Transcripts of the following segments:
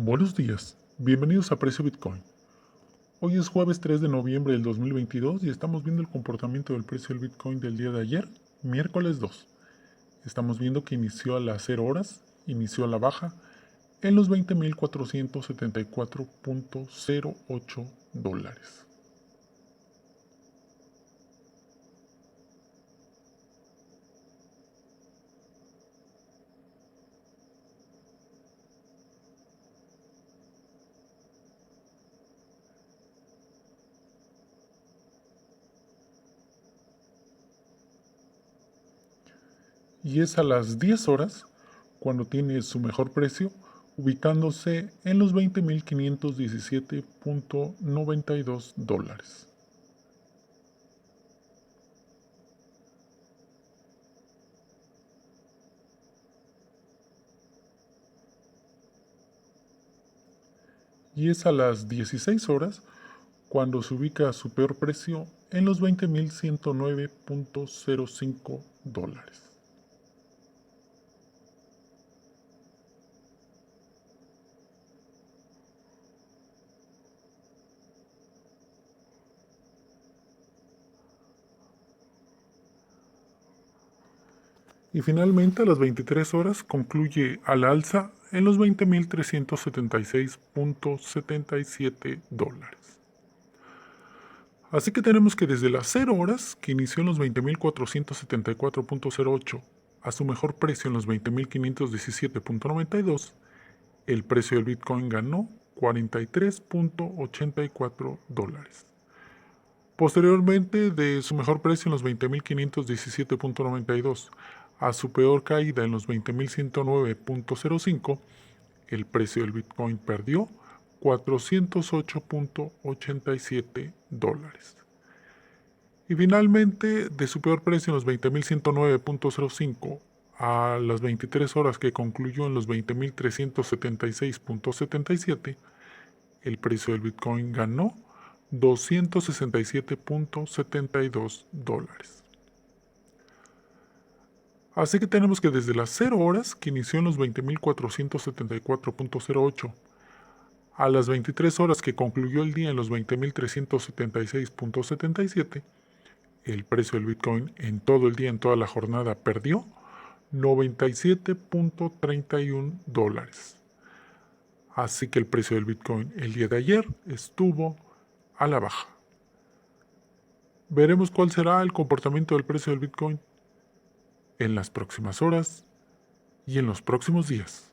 Buenos días, bienvenidos a Precio Bitcoin. Hoy es jueves 3 de noviembre del 2022 y estamos viendo el comportamiento del precio del Bitcoin del día de ayer, miércoles 2. Estamos viendo que inició a las 0 horas, inició a la baja en los 20.474.08 dólares. Y es a las 10 horas cuando tiene su mejor precio, ubicándose en los 20.517.92 dólares. Y es a las 16 horas cuando se ubica a su peor precio en los 20.109.05 dólares. Y finalmente a las 23 horas concluye al alza en los 20.376.77 dólares. Así que tenemos que desde las 0 horas, que inició en los 20.474.08, a su mejor precio en los 20.517.92, el precio del Bitcoin ganó 43.84 dólares. Posteriormente, de su mejor precio en los 20.517.92 a su peor caída en los 20.109.05, el precio del Bitcoin perdió 408.87 dólares. Y finalmente, de su peor precio en los 20.109.05 a las 23 horas que concluyó en los 20.376.77, el precio del Bitcoin ganó 267.72 dólares. Así que tenemos que desde las 0 horas, que inició en los 20.474.08, a las 23 horas que concluyó el día en los 20.376.77, el precio del Bitcoin en todo el día, en toda la jornada, perdió 97.31 dólares. Así que el precio del Bitcoin el día de ayer estuvo a la baja. Veremos cuál será el comportamiento del precio del Bitcoin en las próximas horas y en los próximos días.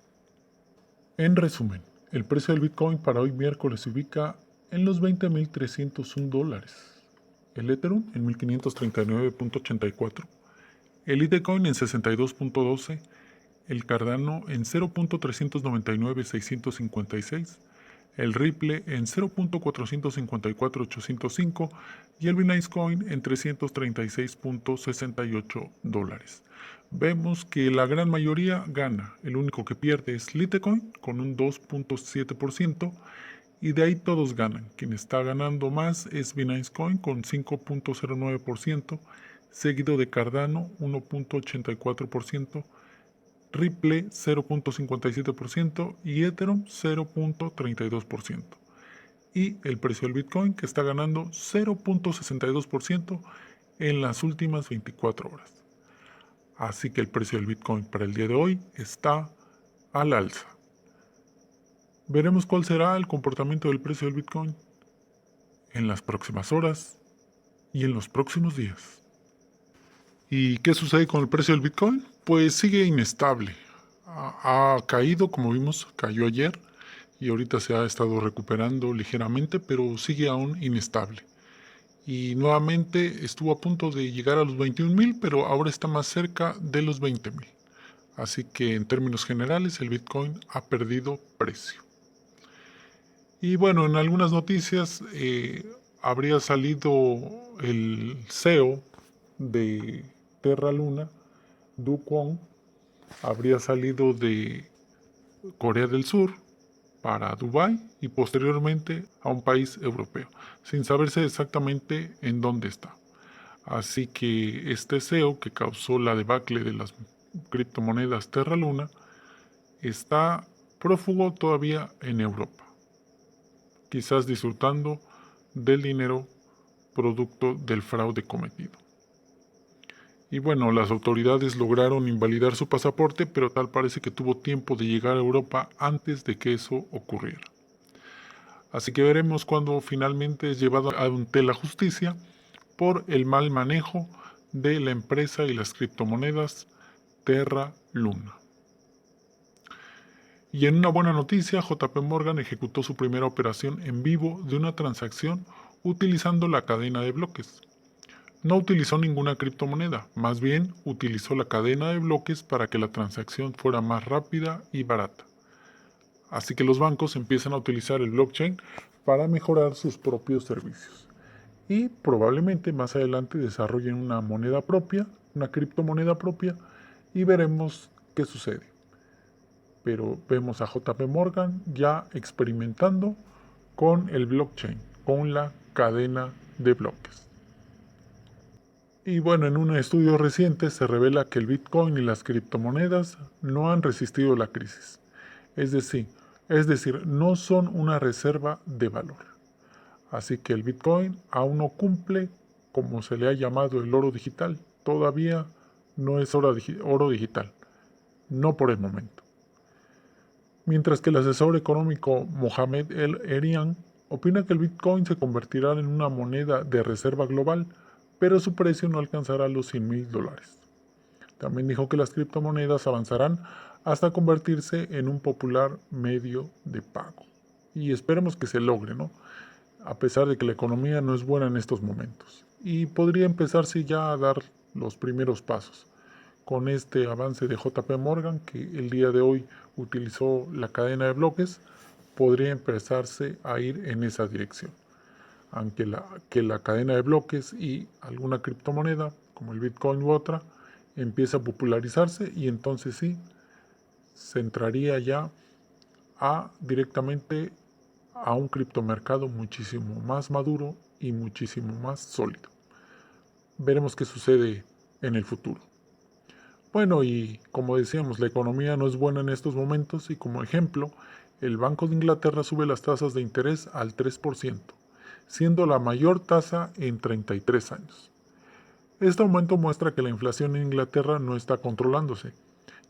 En resumen, el precio del Bitcoin para hoy miércoles se ubica en los 20.301 dólares, el Ethereum en 1.539.84, el Litecoin en 62.12, el Cardano en 0.399.656, el Ripple en 0.454.805 y el Binance Coin en 336.68 dólares. Vemos que la gran mayoría gana, el único que pierde es Litecoin con un 2.7% y de ahí todos ganan. Quien está ganando más es Binance Coin con 5.09%, seguido de Cardano 1.84%, Ripple 0.57% y Ethereum 0.32%. Y el precio del Bitcoin que está ganando 0.62% en las últimas 24 horas. Así que el precio del Bitcoin para el día de hoy está al alza. Veremos cuál será el comportamiento del precio del Bitcoin en las próximas horas y en los próximos días. ¿Y qué sucede con el precio del Bitcoin? Pues sigue inestable. Ha caído, como vimos, cayó ayer y ahorita se ha estado recuperando ligeramente, pero sigue aún inestable. Y nuevamente estuvo a punto de llegar a los 21.000, pero ahora está más cerca de los 20.000. Así que en términos generales el Bitcoin ha perdido precio. Y bueno, en algunas noticias habría salido el CEO de Terra Luna, Du Kwon, habría salido de Corea del Sur para Dubái y posteriormente a un país europeo, sin saberse exactamente en dónde está. Así que este CEO que causó la debacle de las criptomonedas Terra Luna está prófugo todavía en Europa, quizás disfrutando del dinero producto del fraude cometido. Y bueno, las autoridades lograron invalidar su pasaporte, pero tal parece que tuvo tiempo de llegar a Europa antes de que eso ocurriera. Así que veremos cuando finalmente es llevado ante la justicia por el mal manejo de la empresa y las criptomonedas Terra Luna. Y en una buena noticia, JP Morgan ejecutó su primera operación en vivo de una transacción utilizando la cadena de bloques. No utilizó ninguna criptomoneda, más bien utilizó la cadena de bloques para que la transacción fuera más rápida y barata. Así que los bancos empiezan a utilizar el blockchain para mejorar sus propios servicios. Y probablemente más adelante desarrollen una moneda propia, una criptomoneda propia, y veremos qué sucede. Pero vemos a JP Morgan ya experimentando con el blockchain, con la cadena de bloques. Y bueno, en un estudio reciente se revela que el Bitcoin y las criptomonedas no han resistido la crisis. Es decir, no son una reserva de valor. Así que el Bitcoin aún no cumple como se le ha llamado el oro digital. Todavía no es oro digital, no por el momento. Mientras que el asesor económico Mohamed El-Erian opina que el Bitcoin se convertirá en una moneda de reserva global, pero su precio no alcanzará los $100,000. También dijo que las criptomonedas avanzarán hasta convertirse en un popular medio de pago. Y esperemos que se logre, ¿no? A pesar de que la economía no es buena en estos momentos. Y podría empezarse ya a dar los primeros pasos con este avance de JP Morgan, que el día de hoy utilizó la cadena de bloques, podría empezarse a ir en esa dirección. Aunque la cadena de bloques y alguna criptomoneda, como el Bitcoin u otra, empieza a popularizarse y entonces sí, se entraría ya directamente a un criptomercado muchísimo más maduro y muchísimo más sólido. Veremos qué sucede en el futuro. Bueno, y como decíamos, la economía no es buena en estos momentos y como ejemplo, el Banco de Inglaterra sube las tasas de interés al 3%, siendo la mayor tasa en 33 años. Este aumento muestra que la inflación en Inglaterra no está controlándose,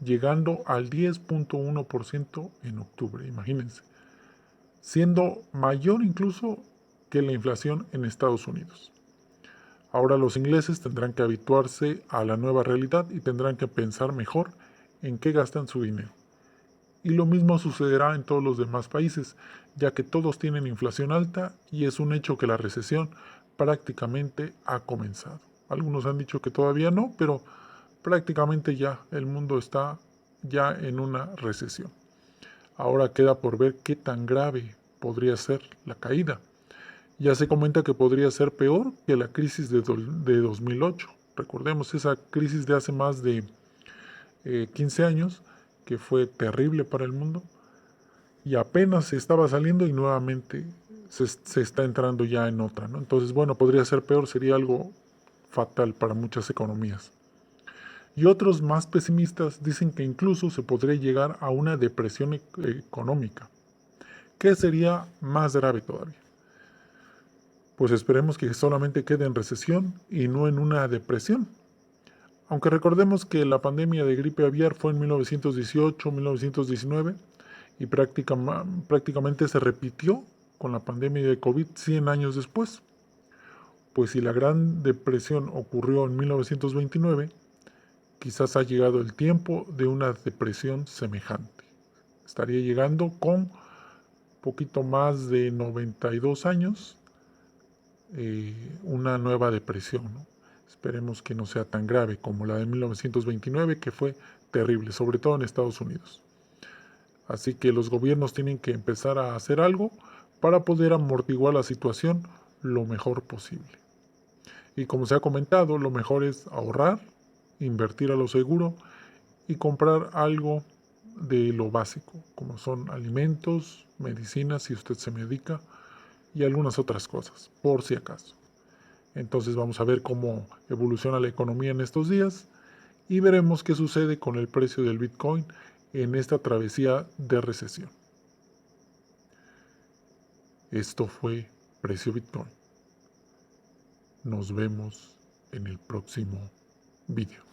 llegando al 10.1% en octubre, imagínense, siendo mayor incluso que la inflación en Estados Unidos. Ahora los ingleses tendrán que habituarse a la nueva realidad y tendrán que pensar mejor en qué gastan su dinero. Y lo mismo sucederá en todos los demás países, ya que todos tienen inflación alta y es un hecho que la recesión prácticamente ha comenzado. Algunos han dicho que todavía no, pero prácticamente ya el mundo está ya en una recesión. Ahora queda por ver qué tan grave podría ser la caída. Ya se comenta que podría ser peor que la crisis de 2008. Recordemos esa crisis de hace más de 15 años, que fue terrible para el mundo, y apenas se estaba saliendo y nuevamente se está entrando ya en otra, ¿no? Entonces, bueno, podría ser peor, sería algo fatal para muchas economías. Y otros más pesimistas dicen que incluso se podría llegar a una depresión económica, que sería más grave todavía. Pues esperemos que solamente quede en recesión y no en una depresión. Aunque recordemos que la pandemia de gripe aviar fue en 1918-1919 y prácticamente se repitió con la pandemia de COVID 100 años después. Pues si la Gran Depresión ocurrió en 1929, quizás ha llegado el tiempo de una depresión semejante. Estaría llegando con poquito más de 92 años una nueva depresión, ¿no? Esperemos que no sea tan grave como la de 1929, que fue terrible, sobre todo en Estados Unidos. Así que los gobiernos tienen que empezar a hacer algo para poder amortiguar la situación lo mejor posible. Y como se ha comentado, lo mejor es ahorrar, invertir a lo seguro y comprar algo de lo básico, como son alimentos, medicinas si usted se medica y algunas otras cosas, por si acaso. Entonces vamos a ver cómo evoluciona la economía en estos días y veremos qué sucede con el precio del Bitcoin en esta travesía de recesión. Esto fue Precio Bitcoin. Nos vemos en el próximo video.